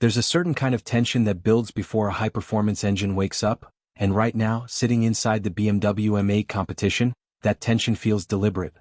There's a certain kind of tension that builds before a high-performance engine wakes up, and right now, sitting inside the BMW M8 Competition, that tension feels deliberate.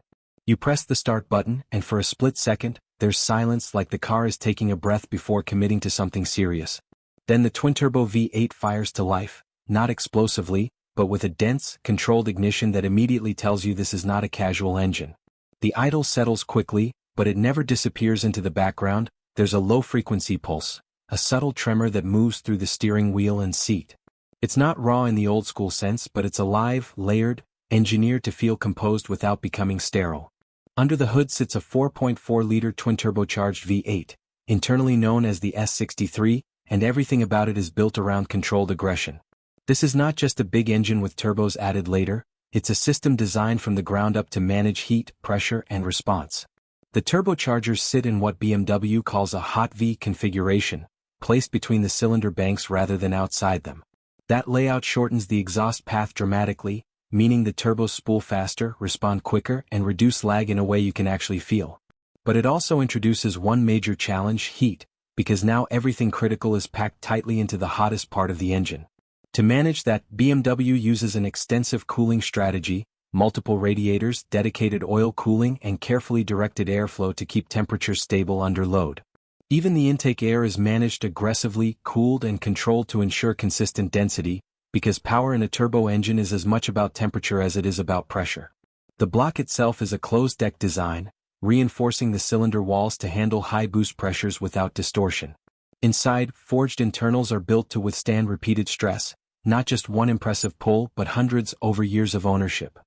You press the start button, and for a split second, there's silence like the car is taking a breath before committing to something serious. Then the twin-turbo V8 fires to life, not explosively, but with a dense, controlled ignition that immediately tells you this is not a casual engine. The idle settles quickly, but it never disappears into the background. There's a low-frequency pulse, a subtle tremor that moves through the steering wheel and seat. It's not raw in the old-school sense, but it's alive, layered, engineered to feel composed without becoming sterile. Under the hood sits a 4.4-liter twin-turbocharged V8, internally known as the S63, and everything about it is built around controlled aggression. This is not just a big engine with turbos added later, it's a system designed from the ground up to manage heat, pressure, and response. The turbochargers sit in what BMW calls a hot V configuration, placed between the cylinder banks rather than outside them. That layout shortens the exhaust path dramatically, meaning the turbos spool faster, respond quicker, and reduce lag in a way you can actually feel. But it also introduces one major challenge: heat, because now everything critical is packed tightly into the hottest part of the engine. To manage that, BMW uses an extensive cooling strategy, multiple radiators, dedicated oil cooling, and carefully directed airflow to keep temperatures stable under load. Even the intake air is managed aggressively, cooled and controlled to ensure consistent density, because power in a turbo engine is as much about temperature as it is about pressure. The block itself is a closed-deck design, reinforcing the cylinder walls to handle high boost pressures without distortion. Inside, forged internals are built to withstand repeated stress, not just one impressive pull but hundreds over years of ownership.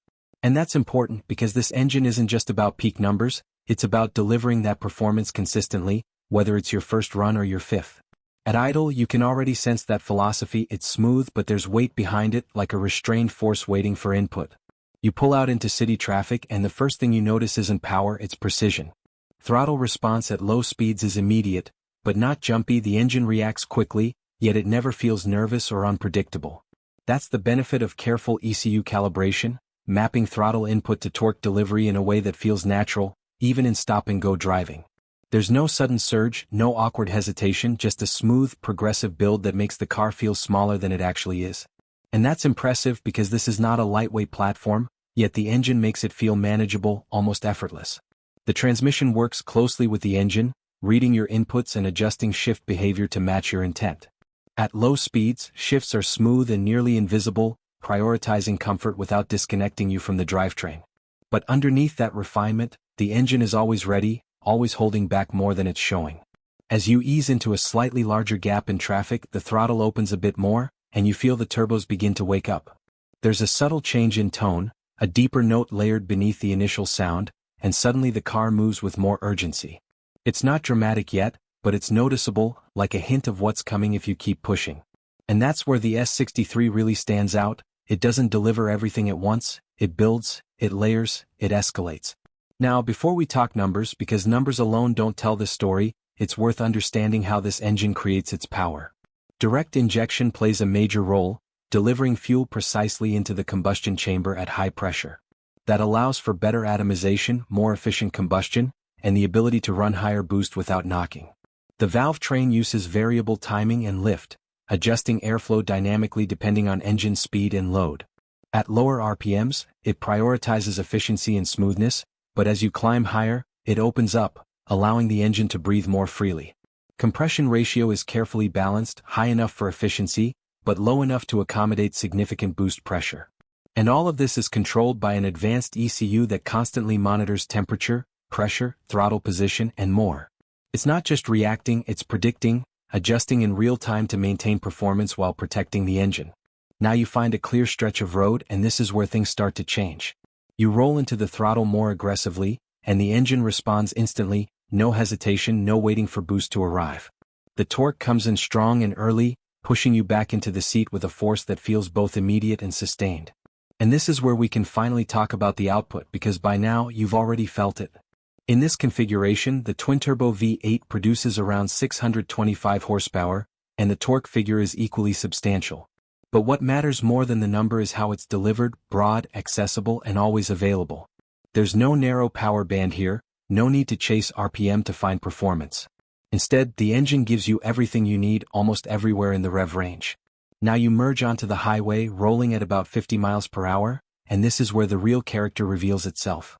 And that's important because this engine isn't just about peak numbers, it's about delivering that performance consistently, whether it's your first run or your fifth. At idle, you can already sense that philosophy. It's smooth, but there's weight behind it, like a restrained force waiting for input. You pull out into city traffic and the first thing you notice isn't power, it's precision. Throttle response at low speeds is immediate, but not jumpy. The engine reacts quickly, yet it never feels nervous or unpredictable. That's the benefit of careful ECU calibration, mapping throttle input to torque delivery in a way that feels natural, even in stop-and-go driving. There's no sudden surge, no awkward hesitation, just a smooth, progressive build that makes the car feel smaller than it actually is. And that's impressive because this is not a lightweight platform, yet the engine makes it feel manageable, almost effortless. The transmission works closely with the engine, reading your inputs and adjusting shift behavior to match your intent. At low speeds, shifts are smooth and nearly invisible, prioritizing comfort without disconnecting you from the drivetrain. But underneath that refinement, the engine is always ready, always holding back more than it's showing. As you ease into a slightly larger gap in traffic, the throttle opens a bit more, and you feel the turbos begin to wake up. There's a subtle change in tone, a deeper note layered beneath the initial sound, and suddenly the car moves with more urgency. It's not dramatic yet, but it's noticeable, like a hint of what's coming if you keep pushing. And that's where the S63 really stands out. It doesn't deliver everything at once, it builds, it layers, it escalates. Now, before we talk numbers, because numbers alone don't tell this story, it's worth understanding how this engine creates its power. Direct injection plays a major role, delivering fuel precisely into the combustion chamber at high pressure. That allows for better atomization, more efficient combustion, and the ability to run higher boost without knocking. The valve train uses variable timing and lift, adjusting airflow dynamically depending on engine speed and load. At lower RPMs, it prioritizes efficiency and smoothness, but as you climb higher, it opens up, allowing the engine to breathe more freely. Compression ratio is carefully balanced, high enough for efficiency, but low enough to accommodate significant boost pressure. And all of this is controlled by an advanced ECU that constantly monitors temperature, pressure, throttle position, and more. It's not just reacting, it's predicting, adjusting in real time to maintain performance while protecting the engine. Now you find a clear stretch of road, and this is where things start to change. You roll into the throttle more aggressively, and the engine responds instantly, no hesitation, no waiting for boost to arrive. The torque comes in strong and early, pushing you back into the seat with a force that feels both immediate and sustained. And this is where we can finally talk about the output, because by now you've already felt it. In this configuration, the twin-turbo V8 produces around 625 horsepower, and the torque figure is equally substantial. But what matters more than the number is how it's delivered: broad, accessible, and always available. There's no narrow power band here, no need to chase RPM to find performance. Instead, the engine gives you everything you need almost everywhere in the rev range. Now you merge onto the highway rolling at about 50 miles per hour, and this is where the real character reveals itself.